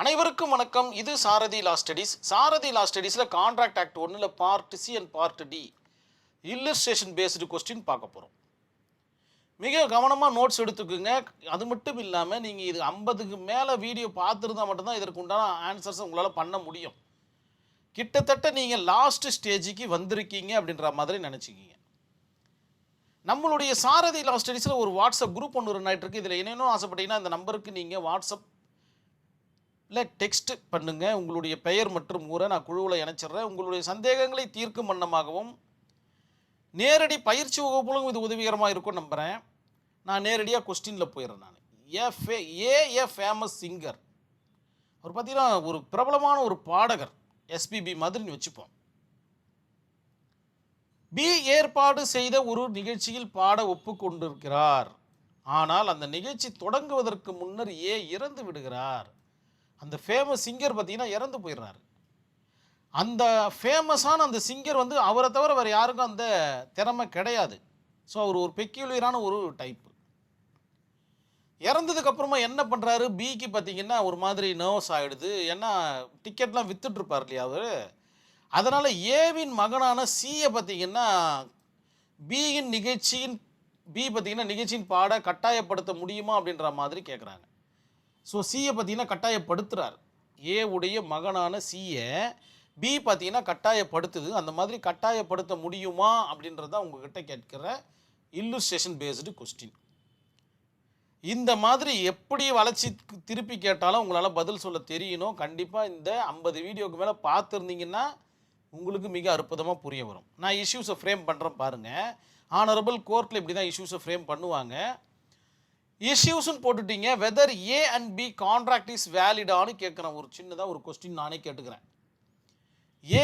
அனைவருக்கும் வணக்கம். இது Sarathi law studies. Sarathi law ஸ்டடீஸில் contract act 1 part C and part D illustration based question பார்க்க போகிறோம். மிக கவனமாக நோட்ஸ் எடுத்துக்குங்க. அது மட்டும் இல்லாமல் நீங்கள் இது 50க்கு மேலே வீடியோ பார்த்துருந்தா மட்டும்தான் இதற்கு உண்டான ஆன்சர்ஸை உங்களால் பண்ண முடியும். கிட்டத்தட்ட நீங்கள் லாஸ்ட் ஸ்டேஜுக்கு வந்திருக்கீங்க அப்படின்ற மாதிரி நினச்சிக்கிங்க. நம்மளுடைய சாரதி லா ஸ்டடீஸில் ஒரு வாட்ஸ்அப் குரூப் ஒன்று ரன் ஆகிட்டு இருக்கு. இதில் என்னென்ன ஆசைப்பட்டீங்கன்னா இந்த நம்பருக்கு நீங்கள் வாட்ஸ்அப் டெக்ஸ்ட் பண்ணுங்கள். உங்களுடைய பெயர் மற்றும் ஊரை நான் குழுவில் இணைச்சிட்றேன். உங்களுடைய சந்தேகங்களை தீர்க்கும் வண்ணமாகவும் நேரடி பயிற்சி வகுப்புகளும் இது உதவிகரமாக இருக்கும் நம்புகிறேன். நான் நேரடியாக கொஸ்டினில் போயிடுறேன். நான் ஏ ஃபேமஸ் சிங்கர், அவர் பார்த்தீங்கன்னா ஒரு பிரபலமான ஒரு பாடகர், எஸ்பிபி மாதிரின்னு வச்சுப்போம். பி ஏற்பாடு செய்த ஒரு நிகழ்ச்சியில் பாட ஒப்புக்கொண்டிருக்கிறார். ஆனால் அந்த நிகழ்ச்சி தொடங்குவதற்கு முன்னர் ஏ இறந்து விடுகிறார். அந்த ஃபேமஸ் சிங்கர் பார்த்தீங்கன்னா இறந்து போயிடுறாரு. அந்த ஃபேமஸான அந்த சிங்கர் வந்து அவரை தவிர வேறு யாருக்கும் அந்த திறமை கிடையாது. ஸோ அவர் ஒரு பெக்யூலியரான ஒரு டைப்பு. இறந்ததுக்கப்புறமா என்ன பண்ணுறாரு, பிக்கு பார்த்தீங்கன்னா ஒரு மாதிரி நர்வஸ் ஆகிடுது. ஏன்னா டிக்கெட்லாம் விற்றுட்ருப்பார் இல்லையா அவர். அதனால் ஏவின் மகனான சியை பார்த்தீங்கன்னா பி பார்த்தீங்கன்னா நிகழ்ச்சியின் பாட கட்டாயப்படுத்த முடியுமா அப்படின்ற மாதிரி கேட்குறாங்க. ஸோ சியை பார்த்தீங்கன்னா கட்டாயப்படுத்துகிறார். ஏ உடைய மகனான சியை பி பார்த்தீங்கன்னா கட்டாயப்படுத்துது. அந்த மாதிரி கட்டாயப்படுத்த முடியுமா அப்படின்றத உங்ககிட்ட கேட்கிற இல்லுஸ்ட்ரேஷன் பேஸ்டு கொஸ்டின். இந்த மாதிரி எப்படி வளர்ச்சி திருப்பி கேட்டாலும் உங்களால் பதில் சொல்ல தெரியணும். கண்டிப்பாக இந்த 50 வீடியோக்கு மேலே பார்த்துருந்தீங்கன்னா உங்களுக்கு மிக அற்புதமாக புரிய வரும். நான் இஷ்யூஸை ஃப்ரேம் பண்ணுறேன் பாருங்கள். ஆனரபிள் கோர்ட்டில் இப்படி தான் இஷ்யூஸை ஃப்ரேம் பண்ணுவாங்க. இஷ்யூஸ்ன்னு போட்டுட்டீங்க. Whether A and B contract is வேலிடான்னு கேட்குறேன். ஒரு சின்னதாக ஒரு கொஸ்டின் நானே கேட்டுக்கிறேன். A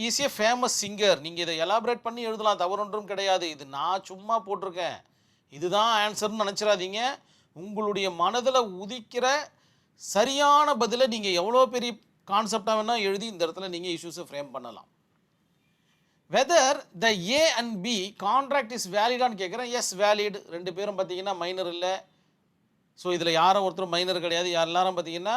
is a famous singer. நீங்கள் இதை எலாபரேட் பண்ணி எழுதலாம், தவறொன்றும் கிடையாது. இது நான் சும்மா போட்டிருக்கேன், இதுதான் ஆன்சர்னு நினச்சிடாதீங்க. உங்களுடைய மனதில் உதிக்கிற சரியான பதிலை நீங்கள் எவ்வளோ பெரிய கான்செப்டாக வேணால் எழுதி இந்த இடத்துல நீங்கள் இஷ்யூஸை ஃப்ரேம் பண்ணலாம். Whether the A and B contract is வேலிடான்னு கேட்குறேன். Yes valid. ரெண்டு பேரும் பார்த்தீங்கன்னா மைனர் இல்லை. ஸோ இதில் யாரும் ஒருத்தரும் மைனர் கிடையாது. எல்லாரும் பார்த்தீங்கன்னா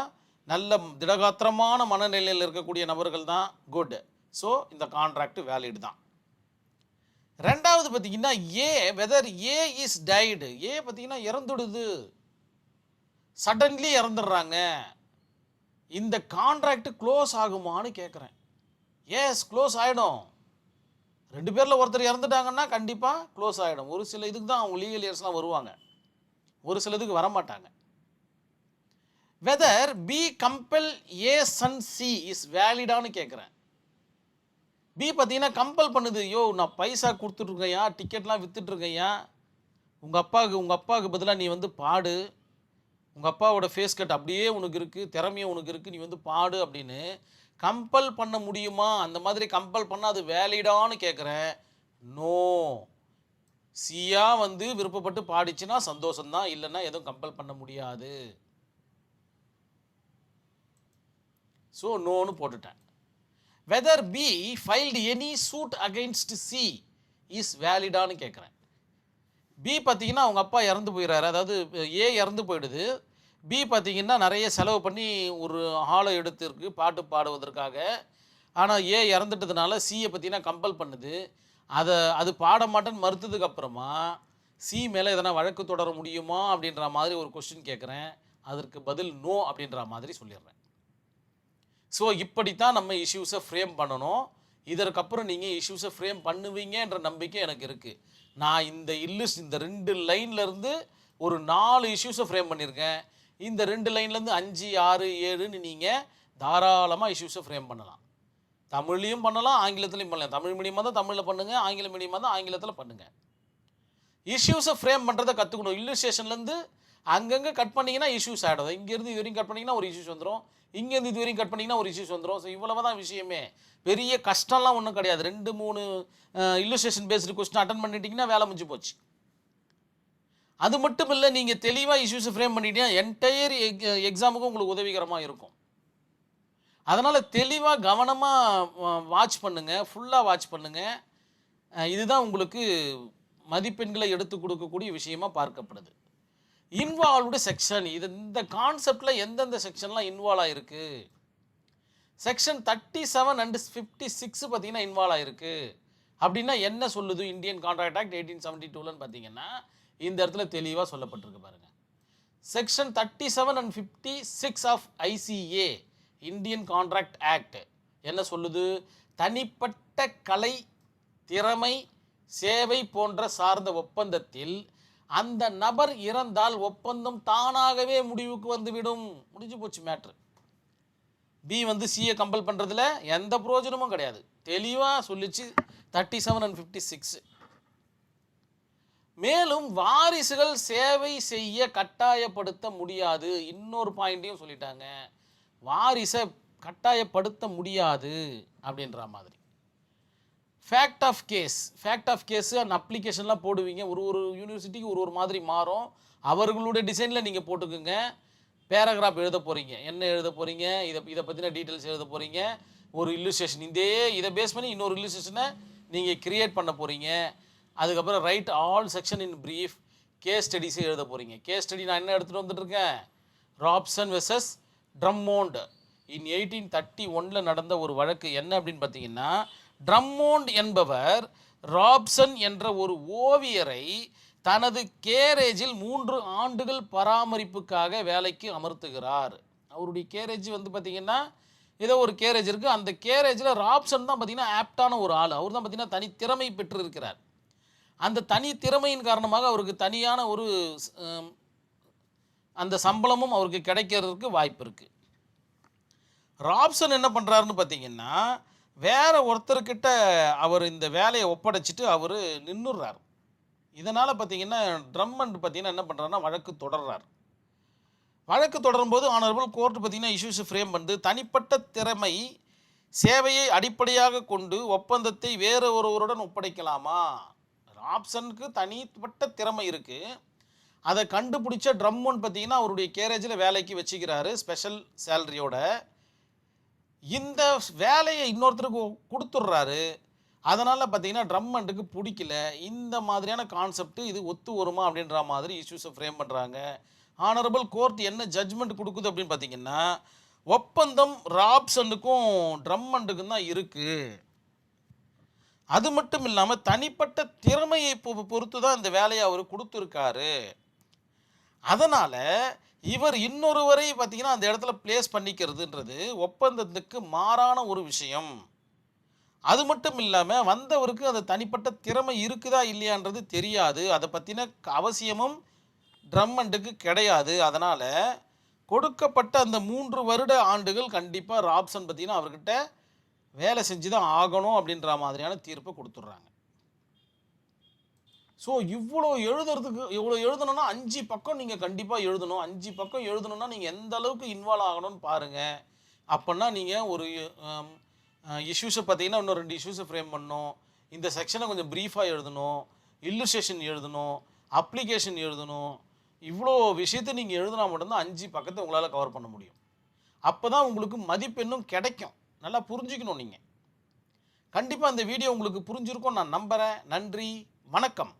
நல்ல திடகாத்திரமான மனநிலையில் இருக்கக்கூடிய நபர்கள் தான். குட். ஸோ இந்த கான்ட்ராக்ட் வேலிட் தான். ரெண்டாவது பார்த்தீங்கன்னா வெதர் ஏ இஸ் டைடு. ஏ பார்த்தீங்கன்னா இறந்துடுது, சடன்லி இறந்துடுறாங்க. இந்த கான்ட்ராக்ட் க்ளோஸ் ஆகுமான்னு கேட்குறேன். எஸ், க்ளோஸ் ஆகிடும். ரெண்டு பேரில் ஒருத்தர் இறந்துட்டாங்கன்னா கண்டிப்பாக க்ளோஸ் ஆகிடும். ஒரு சில இதுக்கு தான் அவங்க லீகல் இயர்ஸ்லாம் வருவாங்க, ஒரு சிலதுக்கு வரமாட்டாங்க. Whether B compel A son C is வேலிடான்னு கேட்குறேன். பி பார்த்தீங்கன்னா கம்பல் பண்ணுது. யோ, நான் பைசா கொடுத்துட்ருக்கையா, டிக்கெட்லாம் விற்றுட்ருக்கையா, உங்கள் அப்பாவுக்கு பதிலாக நீ வந்து பாடு, உங்கள் அப்பாவோட ஃபேஸ் கட் அப்படியே உனக்கு இருக்குது, திறமையும் உனக்கு இருக்குது, நீ வந்து பாடு அப்படின்னு கம்பல் பண்ண முடியுமா? அந்த மாதிரி கம்பல் பண்ணால் அது வேலிடான்னு கேட்குறேன். நோ. சியா வந்து விருப்பப்பட்டு பாடிச்சுன்னா சந்தோஷம்தான், இல்லைன்னா எதுவும் கம்பல் பண்ண முடியாது. ஸோ நோன்னு போட்டுட்டேன். Whether B filed any suit against C is வேலிடான்னு கேட்குறேன். பி பார்த்தீங்கன்னா அவங்க அப்பா இறந்து போயிடுறாரு, அதாவது ஏ இறந்து போயிடுது. பி பார்த்தீங்கன்னா நிறைய செலவு பண்ணி ஒரு ஹாலை எடுத்துருக்கு பாட்டு பாடுவதற்காக. ஆனால் ஏ இறந்துட்டதுனால சியை பார்த்தீங்கன்னா கம்பல் பண்ணுது. அது பாட மாட்டேன்னு மறுத்ததுக்கப்புறமா சி மேலே எதனா வழக்கு தொடர முடியுமா அப்படின்ற மாதிரி ஒரு கொஸ்டின் கேட்குறேன். அதற்கு பதில் நோ அப்படின்ற மாதிரி சொல்லிடுறேன். ஸோ இப்படித்தான் நம்ம இஷ்யூஸை ஃப்ரேம் பண்ணணும். இதற்கப்புறம் நீங்கள் இஷ்யூஸை ஃப்ரேம் பண்ணுவீங்கன்ற நம்பிக்கை எனக்கு இருக்குது. நான் இந்த இந்த 2 லைன்லேருந்து ஒரு 4 இஷ்யூஸை ஃப்ரேம் பண்ணியிருக்கேன். இந்த 2 லைன்லேருந்து 5, 6, 7ன்னு நீங்கள் தாராளமாக இஷ்யூஸை ஃப்ரேம் பண்ணலாம். தமிழ்லையும் பண்ணலாம், ஆங்கிலத்துலையும் பண்ணலாம். தமிழ் மீடியமாக தான் தமிழில் பண்ணுங்கள், ஆங்கில மீடியமாக தான் ஆங்கிலத்தில் பண்ணுங்கள். இஷ்யூஸை ஃப்ரேம் பண்ணுறதை கற்றுக்கணும். இல்லுஸ்ட்ரேஷன்லேருந்து அங்கங்கே கட் பண்ணிங்கன்னா இஷ்யூஸ் ஆகிடும். இங்கேருந்து இது வரைக்கும் கட் பண்ணிங்கன்னா ஒரு இஷ்யூஸ் வந்துடும், இங்கேருந்து இது வரைக்கும் கட் பண்ணிங்கன்னா ஒரு இஷ்யூஸ் வந்துடும். ஸோ இவ்வளவு தான் விஷயமே. பெரிய கஷ்டம்லாம் ஒன்றும் கிடையாது. 2-3 இல்லுஸ்ட்ரேஷன் பேஸ்டு கொஸ்டின் அட்டன் பண்ணிட்டீங்கன்னா வேலை முடிஞ்சு போச்சு. அது மட்டும் இல்லை, நீங்கள் தெளிவாக இஷ்யூஸை ஃப்ரேம் பண்ணிட்டீங்கன்னா என்டையர் எக்ஸாமுக்கும் உங்களுக்கு உதவிகரமாக இருக்கும். அதனால் தெளிவாக கவனமாக வாட்ச் பண்ணுங்கள், ஃபுல்லாக வாட்ச் பண்ணுங்கள். இதுதான் உங்களுக்கு மதிப்பெண்களை எடுத்து கொடுக்கக்கூடிய விஷயமாக பார்க்கப்படுது. Involved section. இந்த கான்செப்டில் எந்தெந்த செக்ஷன்லாம் இன்வால்வ் ஆகிருக்கு? செக்ஷன் 37 அண்ட் 56 பார்த்தீங்கன்னா இன்வால்வ் ஆகிருக்கு. அப்படின்னா என்ன சொல்லுது இந்தியன் கான்ட்ராக்ட் ஆக்ட் 1872ன்னு பார்த்தீங்கன்னா இந்த இடத்துல தெளிவாக சொல்லப்பட்டிருக்கு பாருங்க. Section 37 and 56 of ICA Indian Contract Act என்ன சொல்லுது? தனிப்பட்ட கலை, திறமை, சேவை போன்ற சார்ந்த ஒப்பந்தத்தில் அந்த நபர் இறந்தால் ஒப்பந்தம் தானாகவே முடிவுக்கு வந்துவிடும். முடிஞ்சு போச்சு மேட்ரு. பி வந்து சிஏ கம்பல் பண்ணுறதுல எந்த பிரயோஜனமும் கிடையாது. தெளிவாக சொல்லிச்சு 37 அண்ட் 56. மேலும் வாரிசுகள் சேவை செய்ய கட்டாயப்படுத்த முடியாது. இன்னொரு பாயிண்ட்டையும் சொல்லிட்டாங்க, வாரிசை கட்டாயப்படுத்த முடியாது அப்படின்ற மாதிரி. ஃபேக்ட் ஆஃப் கேஸ் அண்ட் அப்ளிகேஷன்லாம் போடுவீங்க. ஒரு யூனிவர்சிட்டிக்கு ஒரு மாதிரி மாறும். அவர்களுடைய டிசைனில் நீங்கள் போட்டுக்குங்க. பேராகிராஃப் எழுத போகிறீங்க, என்ன எழுத போகிறீங்க, இதை பற்றின டீட்டெயில்ஸ் எழுத போகிறீங்க. ஒரு இல்லுஸ்ட்ரேஷன் இதை பேஸ் பண்ணி இன்னொரு இல்லுஸ்ட்ரேஷனை நீங்கள் கிரியேட் பண்ண போகிறீங்க. அதுக்கப்புறம் write all section in brief. Case ஸ்டடிஸே எழுத போகிறீங்க. கேஸ் ஸ்டடி நான் என்ன எடுத்துகிட்டு வந்துட்டுருக்கேன்? ராப்சன் வெர்சஸ் ட்ரம்மோண்ட் இன் 1831 நடந்த ஒரு வழக்கு. என்ன அப்படின்னு பார்த்தீங்கன்னா, ட்ரம்மோண்ட் என்பவர் ராப்சன் என்ற ஒரு ஓவியரை தனது கேரேஜில் 3 ஆண்டுகள் பராமரிப்புக்காக வேலைக்கு அமர்த்துகிறார். அவருடைய கேரேஜ் வந்து பார்த்திங்கன்னா ஏதோ ஒரு கேரேஜ் இருக்குது. அந்த கேரேஜில் ராப்சன் தான் பார்த்திங்கன்னா ஆப்டான ஒரு ஆள். அவர் தான் பார்த்திங்கன்னா தனித்திறமை பெற்று இருக்கிறார். அந்த தனித்திறமையின் காரணமாக அவருக்கு தனியான ஒரு அந்த சம்பளமும் அவருக்கு கிடைக்கிறதுக்கு வாய்ப்பு இருக்குது. ராப்சன் என்ன பண்ணுறாருன்னு பார்த்தீங்கன்னா, வேற ஒருத்தர்கிட்ட அவர் இந்த வேலையை ஒப்படைச்சிட்டு அவர் நின்றுறார். இதனால் பார்த்தீங்கன்னா ட்ரம்மண்ட் பார்த்தீங்கன்னா என்ன பண்ணுறாருன்னா வழக்கு தொடர்றார். வழக்கு தொடரும்போது ஆனரபிள் கோர்ட் பார்த்தீங்கன்னா இஷ்யூஸ் ஃப்ரேம் பண்ணி, தனிப்பட்ட திறமை சேவையை அடிப்படையாக கொண்டு ஒப்பந்தத்தை வேறு ஒருவருடன் ஒப்படைக்கலாமா? ராப்சனுக்கு தனிப்பட்ட திறமை இருக்குது. அதை கண்டுபிடிச்ச ட்ரம்மண்ட் பார்த்தீங்கன்னா அவருடைய கேரேஜில் வேலைக்கு வச்சுக்கிறாரு ஸ்பெஷல் சேலரியோட. இந்த வேலையை இன்னொருத்தருக்கு கொடுத்துட்றாரு. அதனால் பார்த்தீங்கன்னா ட்ரம்மண்டுக்கு பிடிக்கல. இந்த மாதிரியான கான்செப்ட் இது ஒத்து வருமா அப்படின்ற மாதிரி இஷ்யூஸை ஃப்ரேம் பண்ணுறாங்க. ஆனரபிள் கோர்ட் என்ன ஜட்ஜ்மெண்ட் கொடுக்குது அப்படின்னு பார்த்தீங்கன்னா, ஒப்பந்தம் ராப்சனுக்கும் ட்ரம்மண்டுக்கும் தான் இருக்குது. அது மட்டும் இல்லாமல் தனிப்பட்ட திறமையை பொறுத்து தான் இந்த வேலையை அவர் கொடுத்துருக்காரு. அதனால் இவர் இன்னொருவரை பார்த்தீங்கன்னா அந்த இடத்துல பிளேஸ் பண்ணிக்கிறதுன்றது ஒப்பந்தத்துக்கு மாறான ஒரு விஷயம். அது மட்டும் இல்லாமல் வந்தவருக்கு அந்த தனிப்பட்ட திறமை இருக்குதா இல்லையான்றது தெரியாது. அதை பற்றின அவசியமும் ட்ரம்மண்டுக்கு கிடையாது. அதனால் கொடுக்கப்பட்ட அந்த 3 வருட ஆண்டுகள் கண்டிப்பாக ராப்சன் பார்த்தீங்கன்னா அவர்கிட்ட வேலை செஞ்சு தான் ஆகணும் அப்படின்ற மாதிரியான தீர்ப்பை கொடுத்துட்றாங்க. ஸோ இவ்வளோ எழுதணும்னா 5 பக்கம் நீங்கள் கண்டிப்பாக எழுதணும். 5 பக்கம் எழுதணும்னா நீங்கள் எந்த அளவுக்கு இன்வால்வ் ஆகணும்னு பாருங்கள். அப்போன்னா நீங்கள் ஒரு இஷ்யூஸை பார்த்தீங்கன்னா இன்னும் 2 இஷ்யூஸை ஃப்ரேம் பண்ணணும். இந்த செக்ஷனை கொஞ்சம் ப்ரீஃபாக எழுதணும், இல்லுஸ்ட்ரேஷன் எழுதணும், அப்ளிகேஷன் எழுதணும். இவ்வளோ விஷயத்தை நீங்கள் எழுதினா மட்டும்தான் 5 பக்கத்தை உங்களால் கவர் பண்ண முடியும். அப்போ தான் உங்களுக்கு மதிப்பெண்ணும் கிடைக்கும். நல்லா புரிஞ்சுக்கணும் நீங்கள். கண்டிப்பாக இந்த வீடியோ உங்களுக்கு புரிஞ்சிருக்கும் நான் நம்புகிறேன். நன்றி, வணக்கம்.